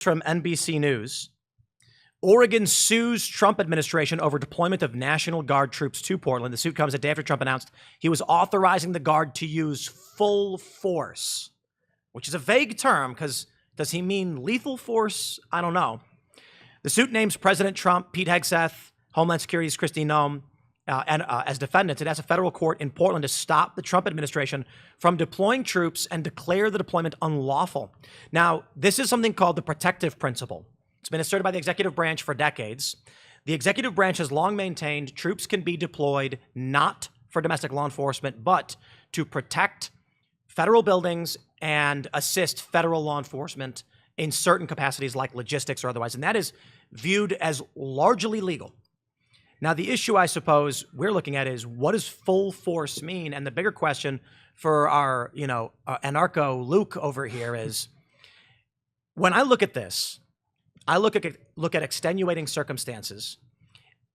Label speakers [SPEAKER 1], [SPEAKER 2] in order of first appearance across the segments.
[SPEAKER 1] From NBC News. Oregon sues Trump administration over deployment of National Guard troops to Portland. The suit comes a day after Trump announced he was authorizing the Guard to use full force, which is a vague term because does he mean lethal force? I don't know. The suit names President Trump, Pete Hegseth, Homeland Security's Kristi Noem, as defendants. It asks a federal court in Portland to stop the Trump administration from deploying troops and declare the deployment unlawful. Now, this is something called the protective principle. It's been asserted by the executive branch for decades. The executive branch has long maintained troops can be deployed not for domestic law enforcement, but to protect federal buildings and assist federal law enforcement in certain capacities like logistics or otherwise. And that is viewed as largely legal. Now, the issue I suppose we're looking at is what does full force mean? And the bigger question for our, anarcho Luke over here is when I look at this, I look at extenuating circumstances,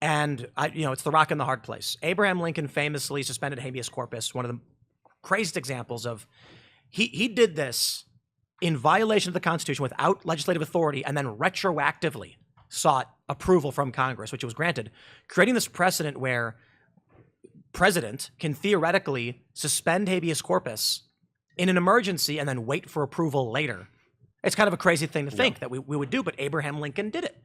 [SPEAKER 1] and it's the rock and the hard place. Abraham Lincoln famously suspended habeas corpus, one of the craziest examples of he did this in violation of the Constitution without legislative authority, and then retroactively sought approval from Congress, which was granted, creating this precedent where president can theoretically suspend habeas corpus in an emergency and then wait for approval later. It's kind of a crazy thing to think that we would do, but Abraham Lincoln did it.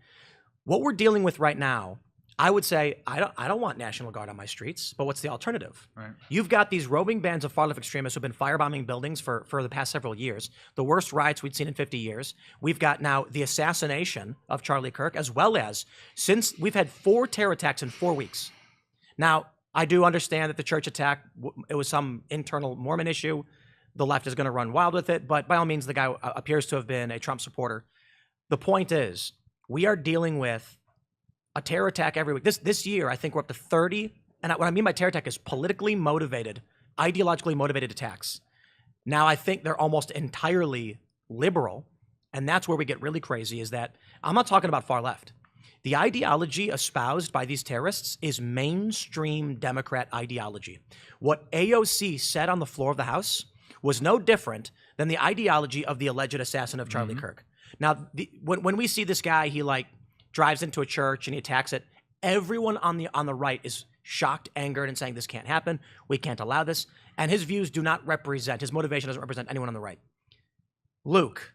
[SPEAKER 1] What we're dealing with right now, I would say, I don't want National Guard on my streets, but what's the alternative? Right. You've got these roving bands of far-left extremists who've been firebombing buildings for the past several years, the worst riots we'd seen in 50 years. We've got now the assassination of Charlie Kirk, as well as, since we've had 4 terror attacks in 4 weeks. Now, I do understand that the church attack, it was some internal Mormon issue. The left is going to run wild with it, but by all means, the guy appears to have been a Trump supporter. The point is, we are dealing with a terror attack every week. This year, I think we're up to 30, and what I mean by terror attack is politically motivated, ideologically motivated attacks. Now, I think they're almost entirely liberal, and that's where we get really crazy, is that I'm not talking about far left. The ideology espoused by these terrorists is mainstream Democrat ideology. What AOC said on the floor of the House was no different than the ideology of the alleged assassin of Charlie Kirk. Now, when we see this guy, he drives into a church and he attacks it, everyone on the right is shocked, angered, and saying this can't happen. We can't allow this. And his views do not represent, his motivation doesn't represent anyone on the right. Luke,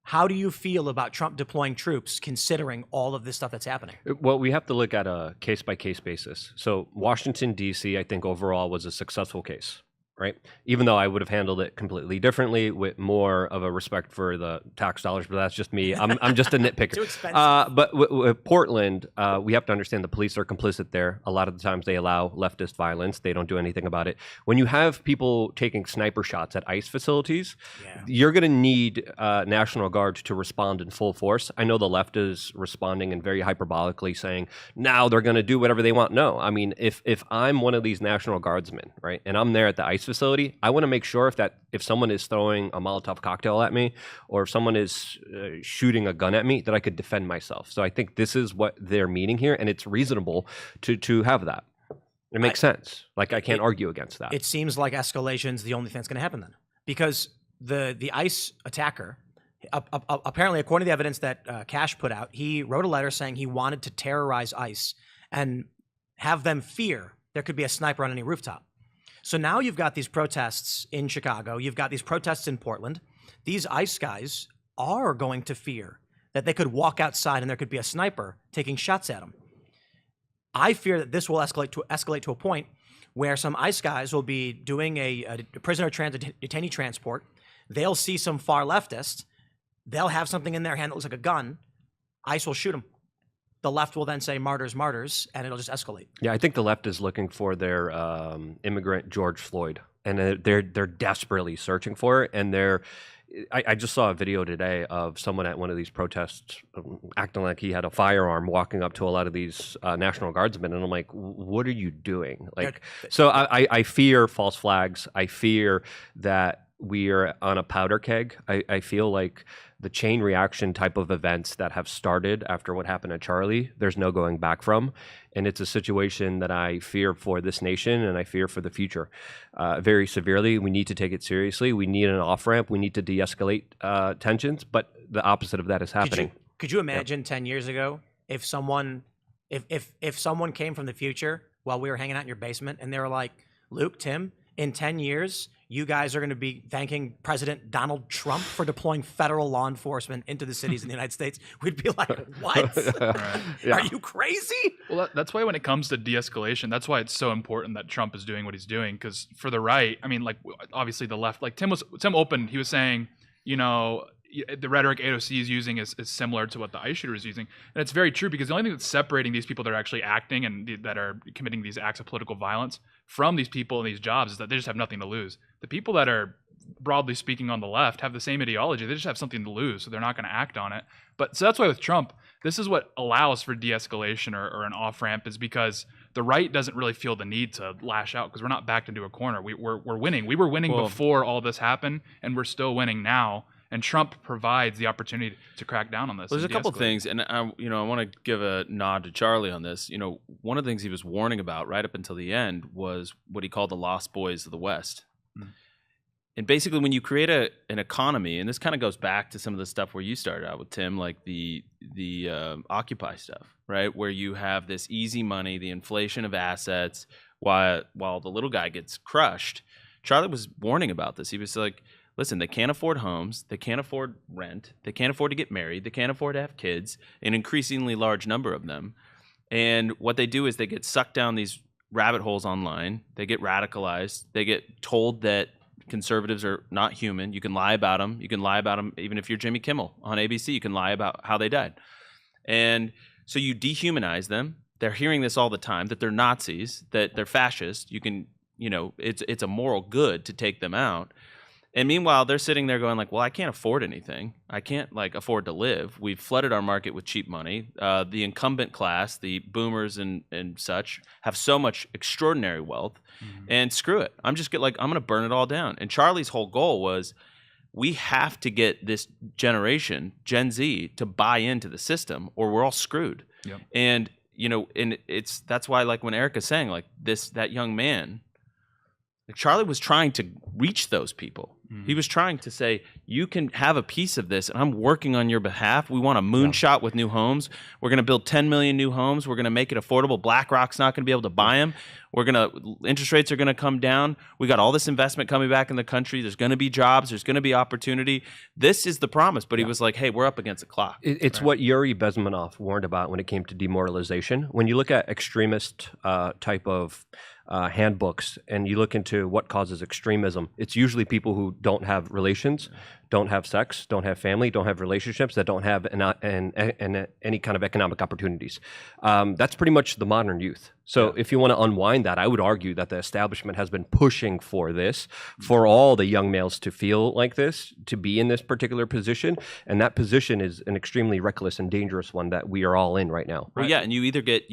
[SPEAKER 1] how do you feel about Trump deploying troops considering all of this stuff that's happening?
[SPEAKER 2] Well, we have to look at a case-by-case basis. So Washington, D.C., I think overall was a successful case. Right? Even though I would have handled it completely differently with more of a respect for the tax dollars, but that's just me. I'm just a nitpicker.
[SPEAKER 1] Too expensive.
[SPEAKER 2] But with Portland, we have to understand the police are complicit there. A lot of the times they allow leftist violence. They don't do anything about it. When you have people taking sniper shots at ICE facilities, you're going to need National Guard to respond in full force. I know the left is responding and very hyperbolically saying, now they're going to do whatever they want. No, I mean, if I'm one of these National Guardsmen, right, and I'm there at the ICE facility, I want to make sure if someone is throwing a Molotov cocktail at me, or if someone is shooting a gun at me, that I could defend myself. So I think this is what they're meaning here, and it's reasonable to have that. It makes sense. I can't argue against that.
[SPEAKER 1] It seems like escalation is the only thing that's going to happen then, because the ICE attacker, apparently, according to the evidence that Cash put out, he wrote a letter saying he wanted to terrorize ICE and have them fear there could be a sniper on any rooftop. So now you've got these protests in Chicago. You've got these protests in Portland. These ICE guys are going to fear that they could walk outside and there could be a sniper taking shots at them. I fear that this will escalate to a point where some ICE guys will be doing a prisoner detainee transport. They'll see some far leftist. They'll have something in their hand that looks like a gun. ICE will shoot them. The left will then say martyrs, martyrs, and it'll just escalate.
[SPEAKER 2] Yeah, I think the left is looking for their immigrant George Floyd, and they're desperately searching for it. And I just saw a video today of someone at one of these protests acting like he had a firearm, walking up to a lot of these National Guardsmen, and I'm like, what are you doing? So I fear false flags. I fear that we are on a powder keg. I feel like the chain reaction type of events that have started after what happened at Charlie, there's no going back from. And it's a situation that I fear for this nation and I fear for the future very severely. We need to take it seriously. We need an off-ramp. We need to de-escalate tensions, but the opposite of that is happening.
[SPEAKER 1] Could you imagine 10 years ago if someone came from the future while we were hanging out in your basement and they were like, Luke, Tim, in 10 years, you guys are going to be thanking President Donald Trump for deploying federal law enforcement into the cities in the United States. We'd be like, what?
[SPEAKER 3] Right.
[SPEAKER 2] Yeah.
[SPEAKER 1] Are you crazy?
[SPEAKER 3] Well, that's why when it comes to de-escalation, that's why it's so important that Trump is doing what he's doing. Because for the right, I mean, like obviously the left, like Tim opened, he was saying, you know, the rhetoric AOC is using is similar to what the ICE shooter is using. And it's very true because the only thing that's separating these people that are actually acting and that are committing these acts of political violence from these people in these jobs is that they just have nothing to lose. The people that are, broadly speaking, on the left have the same ideology. They just have something to lose, so they're not going to act on it. But so that's why with Trump, this is what allows for de-escalation or an off-ramp is because the right doesn't really feel the need to lash out because we're not backed into a corner. We're winning. We were winning before all this happened, and we're still winning now. And Trump provides the opportunity to crack down on this.
[SPEAKER 4] Well, there's a couple things, and I want to give a nod to Charlie on this. One of the things he was warning about right up until the end was what he called the lost boys of the West. Mm. And basically, when you create an economy, and this kind of goes back to some of the stuff where you started out with, Tim, like the Occupy stuff, right? Where you have this easy money, the inflation of assets, while the little guy gets crushed. Charlie was warning about this. He was like, listen, they can't afford homes, they can't afford rent, they can't afford to get married, they can't afford to have kids, an increasingly large number of them. And what they do is they get sucked down these rabbit holes online, they get radicalized, they get told that conservatives are not human, you can lie about them, even if you're Jimmy Kimmel on ABC, you can lie about how they died. And so you dehumanize them, they're hearing this all the time, that they're Nazis, that they're fascists, it's a moral good to take them out. And meanwhile, they're sitting there going like, well, I can't afford anything. I can't afford to live. We've flooded our market with cheap money. The incumbent class, the boomers and such, have so much extraordinary wealth. Mm-hmm. And screw it. I'm going to burn it all down. And Charlie's whole goal was we have to get this generation, Gen Z, to buy into the system or we're all screwed. Yep. And, that's why when Erica's saying that young man, Charlie was trying to reach those people. Mm-hmm. He was trying to say, you can have a piece of this, and I'm working on your behalf. We want a moonshot with new homes. We're going to build 10 million new homes. We're going to make it affordable. BlackRock's not going to be able to buy them. Interest rates are going to come down. We got all this investment coming back in the country. There's going to be jobs. There's going to be opportunity. This is the promise. But he was like, hey, we're up against the clock.
[SPEAKER 2] It's right. What Yuri Bezmenov warned about when it came to demoralization. When you look at extremist type of handbooks and you look into what causes extremism, it's usually people who don't have relations, don't have sex, don't have family, don't have relationships, that don't have any kind of economic opportunities. That's pretty much the modern youth. So if you want to unwind that, I would argue that the establishment has been pushing for this, for all the young males to feel like this, to be in this particular position. And that position is an extremely reckless and dangerous one that we are all in right now.
[SPEAKER 4] Well, yeah, and you either get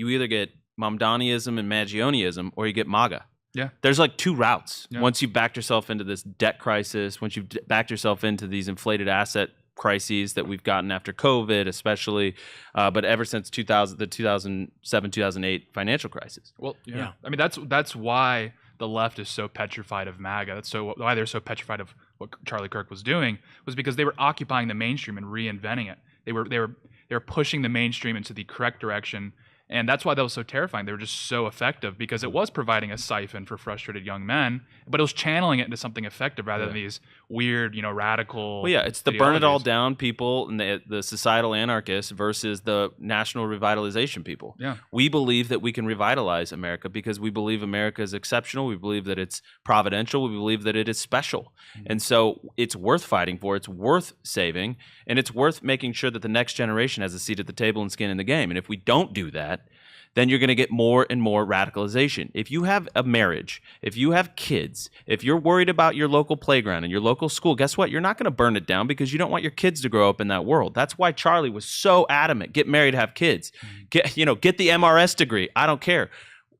[SPEAKER 4] Mamdaniism and Magioniism, or you get MAGA.
[SPEAKER 3] Yeah.
[SPEAKER 4] There's two routes. Yeah. Once you've backed yourself into this debt crisis, once you've backed yourself into these inflated asset crises that we've gotten after COVID, especially, but ever since the 2007-2008 financial crisis.
[SPEAKER 3] Well, yeah. I mean, that's why the left is so petrified of MAGA. That's why they're so petrified of what Charlie Kirk was doing, was because they were occupying the mainstream and reinventing it. They were pushing the mainstream into the correct direction. And that's why that was so terrifying. They were just so effective because it was providing a siphon for frustrated young men, but it was channeling it into something effective rather than these weird, radical.
[SPEAKER 4] Well, yeah, it's the burn it all down people and the societal anarchists versus the national revitalization people.
[SPEAKER 3] Yeah.
[SPEAKER 4] We believe that we can revitalize America because we believe America is exceptional. We believe that it's providential. We believe that it is special. Mm-hmm. And so it's worth fighting for. It's worth saving. And it's worth making sure that the next generation has a seat at the table and skin in the game. And if we don't do that, then you're going to get more and more radicalization. If you have a marriage, if you have kids, if you're worried about your local playground and your local school, guess what? You're not going to burn it down because you don't want your kids to grow up in that world. That's why Charlie was so adamant. Get married, have kids. Get the MRS degree. I don't care.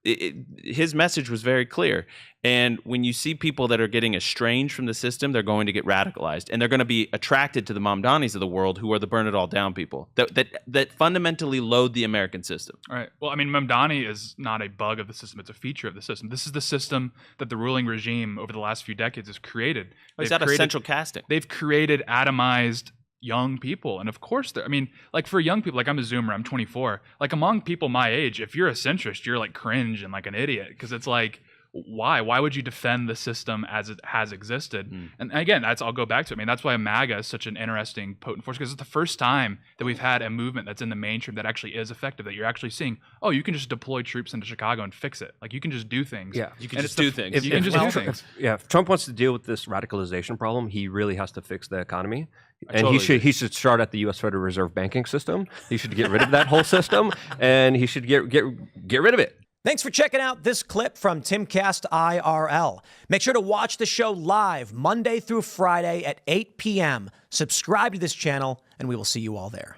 [SPEAKER 4] His message was very clear. And when you see people that are getting estranged from the system, they're going to get radicalized, and they're going to be attracted to the Mamdanis of the world, who are the burn it all down people that fundamentally load the American system.
[SPEAKER 3] All right. Well, I mean, Mamdani is not a bug of the system; it's a feature of the system. This is the system that the ruling regime over the last few decades has created.
[SPEAKER 4] Is that a central casting?
[SPEAKER 3] They've created atomized young people, and of course, I mean, like for young people, like I'm a Zoomer, I'm 24. Like among people my age, if you're a centrist, you're like cringe and like an idiot because it's like. Why would you defend the system as it has existed? And again, I'll go back to it. I mean, that's why MAGA is such an interesting, potent force, because it's the first time that we've had a movement that's in the mainstream that actually is effective, that you're actually seeing, oh, you can just deploy troops into Chicago and fix it. Like, you can just do things.
[SPEAKER 2] Yeah.
[SPEAKER 4] You can just do things.
[SPEAKER 3] You can just do things.
[SPEAKER 2] If Trump wants to deal with this radicalization problem, he really has to fix the economy. And
[SPEAKER 4] totally
[SPEAKER 2] he should start at the U.S. Federal Reserve banking system. He should get rid of that whole system, and he should get rid of it.
[SPEAKER 1] Thanks for checking out this clip from Timcast IRL. Make sure to watch the show live Monday through Friday at 8 p.m. Subscribe to this channel, and we will see you all there.